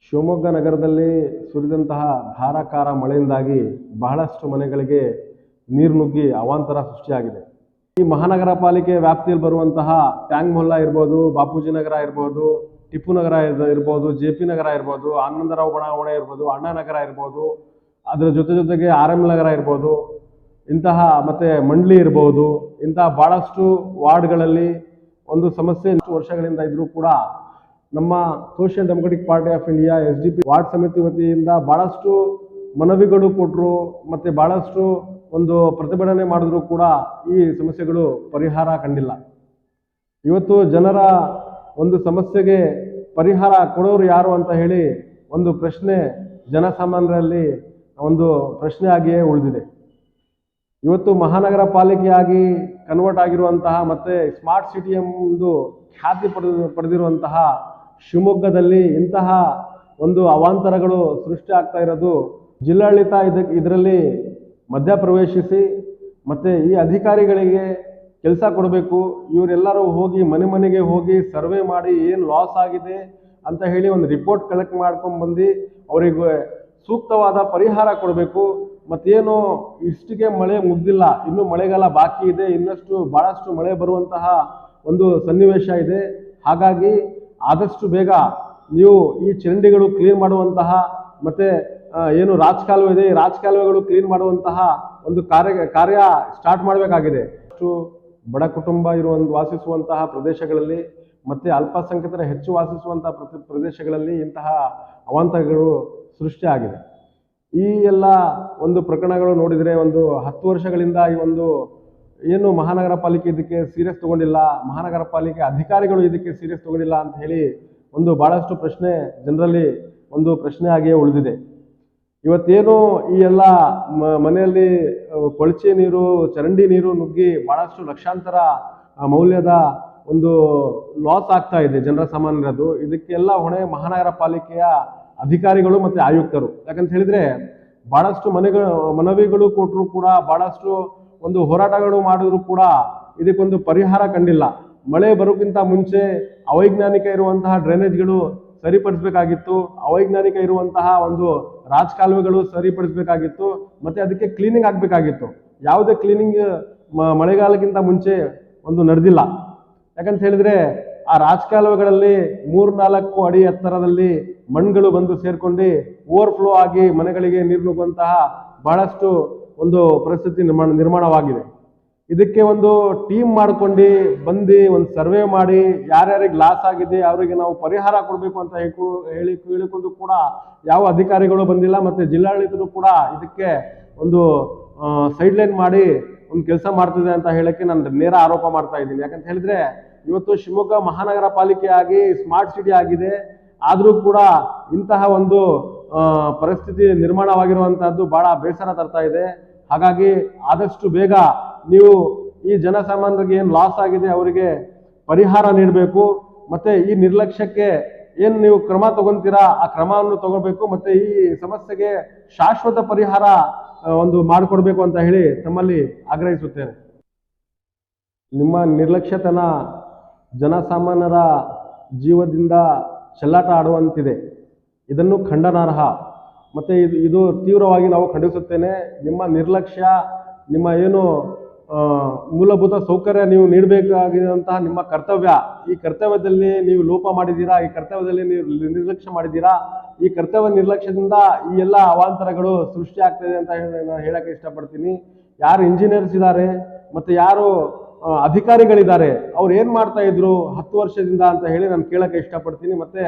ಶಿವಮೊಗ್ಗ ನಗರದಲ್ಲಿ ಸುರಿದಂತಹ ಧಾರಾಕಾರ ಮಳೆಯಿಂದಾಗಿ ಬಹಳಷ್ಟು ಮನೆಗಳಿಗೆ ನೀರು ನುಗ್ಗಿ ಅವಾಂತರ ಸೃಷ್ಟಿಯಾಗಿದೆ. ಈ ಮಹಾನಗರ ಪಾಲಿಕೆ ವ್ಯಾಪ್ತಿಯಲ್ಲಿ ಬರುವಂತಹ ಟ್ಯಾಂಗ್ ಮೊಹಲ್ಲಾ ಇರ್ಬೋದು, ಬಾಪೂಜಿ ನಗರ ಇರ್ಬೋದು, ಟಿಪ್ಪು ನಗರ ಇರ್ಬೋದು, JP ನಗರ ಇರ್ಬೋದು, ಆನಂದರಾವ್ ಬಡಾವಣೆ ಇರ್ಬೋದು, ಅಣ್ಣಾ ನಗರ ಇರ್ಬೋದು, ಅದರ ಜೊತೆಗೆ RM ನಗರ ಇರ್ಬೋದು, ಇಂತಹ ಮತ್ತೆ ಮಂಡ್ಲಿ ಇರ್ಬೋದು, ಇಂತಹ ಬಹಳಷ್ಟು ವಾರ್ಡ್ಗಳಲ್ಲಿ ಒಂದು ಸಮಸ್ಯೆ ವರ್ಷಗಳಿಂದ ಇದ್ರೂ ಕೂಡ ನಮ್ಮ social democratic party of India SDP ward ಸಮಿತಿ ವತಿಯಿಂದ ಬಹಳಷ್ಟು ಮನವಿಗಳು ಕೊಟ್ಟರು, ಮತ್ತೆ ಬಹಳಷ್ಟು ಒಂದು ಪ್ರತಿಭಟನೆ ಮಾಡಿದ್ರು ಕೂಡ ಈ ಸಮಸ್ಯೆಗಳು ಪರಿಹಾರ ಕಂಡಿಲ್ಲ. ಇವತ್ತು ಜನರ ಒಂದು ಸಮಸ್ಯೆಗೆ ಪರಿಹಾರ ಕೊಡೋರು ಯಾರು ಅಂತ ಹೇಳಿ ಒಂದು ಪ್ರಶ್ನೆ ಜನಸಾಮಾನ್ಯರಲ್ಲಿ ಒಂದು ಪ್ರಶ್ನೆಯಾಗಿಯೇ ಉಳಿದಿದೆ. ಇವತ್ತು ಮಹಾನಗರ ಪಾಲಿಕೆಯಾಗಿ ಕನ್ವರ್ಟ್ ಆಗಿರುವಂತಹ ಮತ್ತೆ ಸ್ಮಾರ್ಟ್ ಸಿಟಿ ಎಂಬುದು ಖ್ಯಾತಿ ಪಡೆದಿರುವಂತಹ ಶಿವಮೊಗ್ಗದಲ್ಲಿ ಇಂತಹ ಒಂದು ಅವಾಂತರಗಳು ಸೃಷ್ಟಿ ಆಗ್ತಾ ಇರೋದು ಜಿಲ್ಲಾಡಳಿತ ಇದರಲ್ಲಿ ಮಧ್ಯಪ್ರವೇಶಿಸಿ ಮತ್ತೆ ಈ ಅಧಿಕಾರಿಗಳಿಗೆ ಕೆಲಸ ಕೊಡಬೇಕು. ಇವರೆಲ್ಲರೂ ಹೋಗಿ ಮನೆ ಮನೆಗೆ ಹೋಗಿ ಸರ್ವೆ ಮಾಡಿ ಏನು ಲಾಸ್ ಆಗಿದೆ ಅಂತ ಹೇಳಿ ಒಂದು ರಿಪೋರ್ಟ್ ಕಲೆಕ್ಟ್ ಮಾಡ್ಕೊಂಡು ಬಂದು ಅವರಿಗೆ ಸೂಕ್ತವಾದ ಪರಿಹಾರ ಕೊಡಬೇಕು. ಮತ್ತೇನು ಇಷ್ಟಿಗೆ ಮಳೆ ಮುಗ್ದಿಲ್ಲ, ಇನ್ನು ಮಳೆಗಾಲ ಬಾಕಿ ಇದೆ, ಇನ್ನಷ್ಟು ಬಹಳಷ್ಟು ಮಳೆ ಬರುವಂತಹ ಒಂದು ಸನ್ನಿವೇಶ ಇದೆ. ಹಾಗಾಗಿ ಆದಷ್ಟು ಬೇಗ ನೀವು ಈ ಚರಂಡಿಗಳು ಕ್ಲೀನ್ ಮಾಡುವಂತಹ ಮತ್ತೆ ಏನು ರಾಜಕಾಲುವೆ ಇದೆ, ರಾಜಕಾಲುವೆಗಳು ಕ್ಲೀನ್ ಮಾಡುವಂತಹ ಒಂದು ಕಾರ್ಯ ಸ್ಟಾರ್ಟ್ ಮಾಡಬೇಕಾಗಿದೆ. ಅಷ್ಟು ಬಡ ಕುಟುಂಬ ವಾಸಿಸುವಂತಹ ಪ್ರದೇಶಗಳಲ್ಲಿ ಮತ್ತೆ ಅಲ್ಪಸಂಖ್ಯಾತರ ಹೆಚ್ಚು ವಾಸಿಸುವಂತಹ ಪ್ರದೇಶಗಳಲ್ಲಿ ಇಂತಹ ಅವಾಂತರಗಳು ಸೃಷ್ಟಿಯಾಗಿದೆ. ಈ ಎಲ್ಲ ಒಂದು ಪ್ರಕರಣಗಳು ನೋಡಿದರೆ ಒಂದು 10 ವರ್ಷಗಳಿಂದ ಈ ಒಂದು ಏನು ಮಹಾನಗರ ಪಾಲಿಕೆ ಇದಕ್ಕೆ ಸೀರಿಯಸ್ ತಗೊಂಡಿಲ್ಲ, ಮಹಾನಗರ ಪಾಲಿಕೆ ಅಧಿಕಾರಿಗಳು ಇದಕ್ಕೆ ಸೀರಿಯಸ್ ತಗೊಂಡಿಲ್ಲ ಅಂತ ಹೇಳಿ ಒಂದು ಬಹಳಷ್ಟು ಪ್ರಶ್ನೆ ಜನರಲ್ಲಿ ಒಂದು ಪ್ರಶ್ನೆಯಾಗಿಯೇ ಉಳಿದಿದೆ. ಇವತ್ತೇನು ಈ ಎಲ್ಲ ಮನೆಯಲ್ಲಿ ಕೊಳಚೆ ನೀರು, ಚರಂಡಿ ನೀರು ನುಗ್ಗಿ ಬಹಳಷ್ಟು ಲಕ್ಷಾಂತರ ಮೌಲ್ಯದ ಒಂದು ಲಾಸ್ ಆಗ್ತಾ ಇದೆ ಜನರ ಸಾಮಾನ್ಯರದು. ಇದಕ್ಕೆಲ್ಲ ಹೊಣೆ ಮಹಾನಗರ ಪಾಲಿಕೆಯ ಅಧಿಕಾರಿಗಳು ಮತ್ತೆ ಆಯುಕ್ತರು. ಯಾಕಂತ ಹೇಳಿದ್ರೆ ಬಹಳಷ್ಟು ಮನವಿಗಳು ಕೊಟ್ಟರು ಕೂಡ, ಬಹಳಷ್ಟು ಒಂದು ಹೋರಾಟಗಳು ಮಾಡಿದ್ರು ಕೂಡ ಇದಕ್ಕೊಂದು ಪರಿಹಾರ ಕಂಡಿಲ್ಲ. ಮಳೆ ಬರೋಕ್ಕಿಂತ ಮುಂಚೆ ಅವೈಜ್ಞಾನಿಕ ಇರುವಂತಹ ಡ್ರೈನೇಜ್ಗಳು ಸರಿಪಡಿಸಬೇಕಾಗಿತ್ತು, ಅವೈಜ್ಞಾನಿಕ ಇರುವಂತಹ ಒಂದು ರಾಜಕಾಲುವೆಗಳು ಸರಿಪಡಿಸಬೇಕಾಗಿತ್ತು, ಮತ್ತೆ ಅದಕ್ಕೆ ಕ್ಲೀನಿಂಗ್ ಆಗಬೇಕಾಗಿತ್ತು. ಯಾವುದೇ ಕ್ಲೀನಿಂಗ್ ಮಳೆಗಾಲಕ್ಕಿಂತ ಮುಂಚೆ ಒಂದು ನಡೆದಿಲ್ಲ. ಯಾಕಂತ ಹೇಳಿದ್ರೆ ಆ ರಾಜಕಾಲುವೆಗಳಲ್ಲಿ 3-4 ಅಡಿ ಎತ್ತರದಲ್ಲಿ ಮಣ್ಣುಗಳು ಬಂದು ಸೇರ್ಕೊಂಡು ಓವರ್ಫ್ಲೋ ಆಗಿ ಮನೆಗಳಿಗೆ ನೀರು ನುಗ್ಗುವಂತಹ ಬಹಳಷ್ಟು ಒಂದು ಪರಿಸ್ಥಿತಿ ನಿರ್ಮಾಣವಾಗಿದೆ. ಇದಕ್ಕೆ ಒಂದು ಟೀಮ್ ಮಾಡ್ಕೊಂಡು ಬಂದು ಒಂದು ಸರ್ವೆ ಮಾಡಿ ಯಾರ್ಯಾರಿಗೆ ಲಾಸ್ ಆಗಿದೆ ಅವರಿಗೆ ನಾವು ಪರಿಹಾರ ಕೊಡಬೇಕು ಅಂತ ಹೇಳಿಕೊಂಡು ಕೂಡ ಯಾವ ಅಧಿಕಾರಿಗಳು ಬಂದಿಲ್ಲ. ಮತ್ತೆ ಜಿಲ್ಲಾಡಳಿತರು ಕೂಡ ಇದಕ್ಕೆ ಒಂದು ಸೈಡ್ಲೈನ್ ಮಾಡಿ ಒಂದು ಕೆಲಸ ಮಾಡ್ತಿದೆ ಅಂತ ಹೇಳಕ್ಕೆ ನಾನು ನೇರ ಆರೋಪ ಮಾಡ್ತಾ ಇದ್ದೀನಿ. ಯಾಕಂತ ಹೇಳಿದ್ರೆ ಇವತ್ತು ಶಿವಮೊಗ್ಗ ಮಹಾನಗರ ಪಾಲಿಕೆಯಾಗಿ ಸ್ಮಾರ್ಟ್ ಸಿಟಿ ಆಗಿದೆ, ಆದರೂ ಕೂಡ ಇಂತಹ ಒಂದು ಪರಿಸ್ಥಿತಿ ನಿರ್ಮಾಣವಾಗಿರುವಂತಹದ್ದು ಬಹಳ ಬೇಸರ ತರ್ತಾ ಇದೆ. ಹಾಗಾಗಿ ಆದಷ್ಟು ಬೇಗ ನೀವು ಈ ಜನಸಾಮಾನ್ಯರಿಗೆ ಏನು ಲಾಸ್ ಆಗಿದೆ ಅವರಿಗೆ ಪರಿಹಾರ ನೀಡಬೇಕು. ಮತ್ತೆ ಈ ನಿರ್ಲಕ್ಷ್ಯಕ್ಕೆ ಏನು ನೀವು ಕ್ರಮ ತಗೊಂತೀರಾ ಆ ಕ್ರಮವನ್ನು ತಗೋಬೇಕು. ಮತ್ತೆ ಈ ಸಮಸ್ಯೆಗೆ ಶಾಶ್ವತ ಪರಿಹಾರ ಒಂದು ಮಾಡಿಕೊಡ್ಬೇಕು ಅಂತ ಹೇಳಿ ತಮ್ಮಲ್ಲಿ ಆಗ್ರಹಿಸುತ್ತೇನೆ. ನಿಮ್ಮ ನಿರ್ಲಕ್ಷ್ಯತನ ಜನಸಾಮಾನ್ಯರ ಜೀವದಿಂದ ಚೆಲ್ಲಾಟ ಆಡುವಂತಿದೆ. ಇದನ್ನು ಖಂಡನಾರ್ಹ. ಮತ್ತೆ ಇದು ತೀವ್ರವಾಗಿ ನಾವು ಖಂಡಿಸುತ್ತೇನೆ. ನಿಮ್ಮ ನಿರ್ಲಕ್ಷ್ಯ, ನಿಮ್ಮ ಏನು ಮೂಲಭೂತ ಸೌಕರ್ಯ ನೀವು ನೀಡಬೇಕಾಗಿರುವಂತಹ ನಿಮ್ಮ ಕರ್ತವ್ಯ, ಈ ಕರ್ತವ್ಯದಲ್ಲಿ ನೀವು ಲೋಪ ಮಾಡಿದ್ದೀರಾ, ಈ ಕರ್ತವ್ಯದಲ್ಲಿ ನೀವು ನಿರ್ಲಕ್ಷ್ಯ ಮಾಡಿದ್ದೀರಾ. ಈ ಕರ್ತವ್ಯ ನಿರ್ಲಕ್ಷ್ಯದಿಂದ ಈ ಎಲ್ಲ ಅವಾಂತರಗಳು ಸೃಷ್ಟಿ ಆಗ್ತದೆ ಅಂತ ನಾನು ಹೇಳಕ್ಕೆ ಇಷ್ಟಪಡ್ತೀನಿ. ಯಾರು ಇಂಜಿನಿಯರ್ಸ್ ಇದ್ದಾರೆ ಮತ್ತೆ ಯಾರು ಅಧಿಕಾರಿಗಳಿದ್ದಾರೆ ಅವ್ರು ಏನು ಮಾಡ್ತಾ ಇದ್ರು 10 ವರ್ಷದಿಂದ ಅಂತ ಹೇಳಿ ನಾನು ಕೇಳಕ್ಕೆ ಇಷ್ಟಪಡ್ತೀನಿ. ಮತ್ತೆ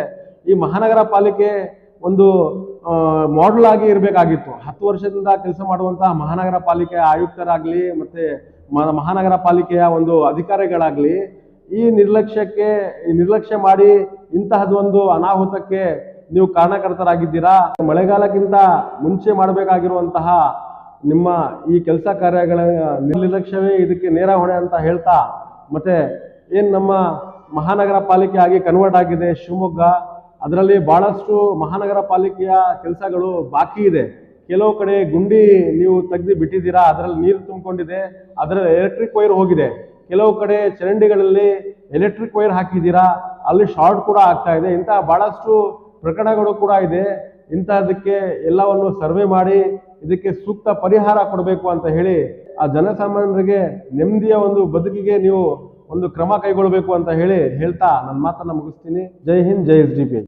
ಈ ಮಹಾನಗರ ಪಾಲಿಕೆ ಒಂದು ಮಾಡೆಲ್ ಆಗಿ ಇರಬೇಕಾಗಿತ್ತು. 10 ವರ್ಷದಿಂದ ಕೆಲಸ ಮಾಡುವಂತಹ ಮಹಾನಗರ ಪಾಲಿಕೆಯ ಆಯುಕ್ತರಾಗ್ಲಿ ಮತ್ತೆ ಮಹಾನಗರ ಪಾಲಿಕೆಯ ಒಂದು ಅಧಿಕಾರಿಗಳಾಗ್ಲಿ ಈ ನಿರ್ಲಕ್ಷ್ಯ ಮಾಡಿ ಇಂತಹದೊಂದು ಅನಾಹುತಕ್ಕೆ ನೀವು ಕಾರಣಕರ್ತರಾಗಿದ್ದೀರಾ. ಮಳೆಗಾಲಕ್ಕಿಂತ ಮುಂಚೆ ಮಾಡಬೇಕಾಗಿರುವಂತಹ ನಿಮ್ಮ ಈ ಕೆಲಸ ಕಾರ್ಯಗಳ ನಿರ್ಲಕ್ಷ್ಯವೇ ಇದಕ್ಕೆ ನೇರ ಹೊಣೆ ಅಂತ ಹೇಳ್ತಾ, ಮತ್ತೆ ಏನು ನಮ್ಮ ಮಹಾನಗರ ಪಾಲಿಕೆ ಆಗಿ ಕನ್ವರ್ಟ್ ಆಗಿದೆ ಶಿವಮೊಗ್ಗ, ಅದರಲ್ಲಿ ಬಹಳಷ್ಟು ಮಹಾನಗರ ಪಾಲಿಕೆಯ ಕೆಲಸಗಳು ಬಾಕಿ ಇದೆ. ಕೆಲವು ಕಡೆ ಗುಂಡಿ ನೀವು ತೆಗೆದು ಬಿಟ್ಟಿದ್ದೀರಾ, ಅದರಲ್ಲಿ ನೀರು ತುಂಬಿಕೊಂಡಿದೆ, ಅದರಲ್ಲಿ ಎಲೆಕ್ಟ್ರಿಕ್ ವೈರ್ ಹೋಗಿದೆ. ಕೆಲವು ಕಡೆ ಚರಂಡಿಗಳಲ್ಲಿ ಎಲೆಕ್ಟ್ರಿಕ್ ವೈರ್ ಹಾಕಿದ್ದೀರಾ, ಅಲ್ಲಿ ಶಾರ್ಟ್ ಕೂಡ ಆಗ್ತಾ ಇದೆ. ಇಂತಹ ಬಹಳಷ್ಟು ಪ್ರಕರಣಗಳು ಕೂಡ ಇದೆ. ಇಂತಹದಕ್ಕೆ ಎಲ್ಲವನ್ನು ಸರ್ವೆ ಮಾಡಿ ಇದಕ್ಕೆ ಸೂಕ್ತ ಪರಿಹಾರ ಕೊಡಬೇಕು ಅಂತ ಹೇಳಿ ಆ ಜನಸಾಮಾನ್ಯರಿಗೆ ನೆಮ್ಮದಿಯ ಒಂದು ಬದುಕಿಗೆ ನೀವು ಒಂದು ಕ್ರಮ ಕೈಗೊಳ್ಳಬೇಕು ಅಂತ ಹೇಳ್ತಾ ನನ್ನ ಮಾತನ್ನ ಮುಗಿಸ್ತೀನಿ. ಜೈ ಹಿಂದ್, ಜೈ SDPI.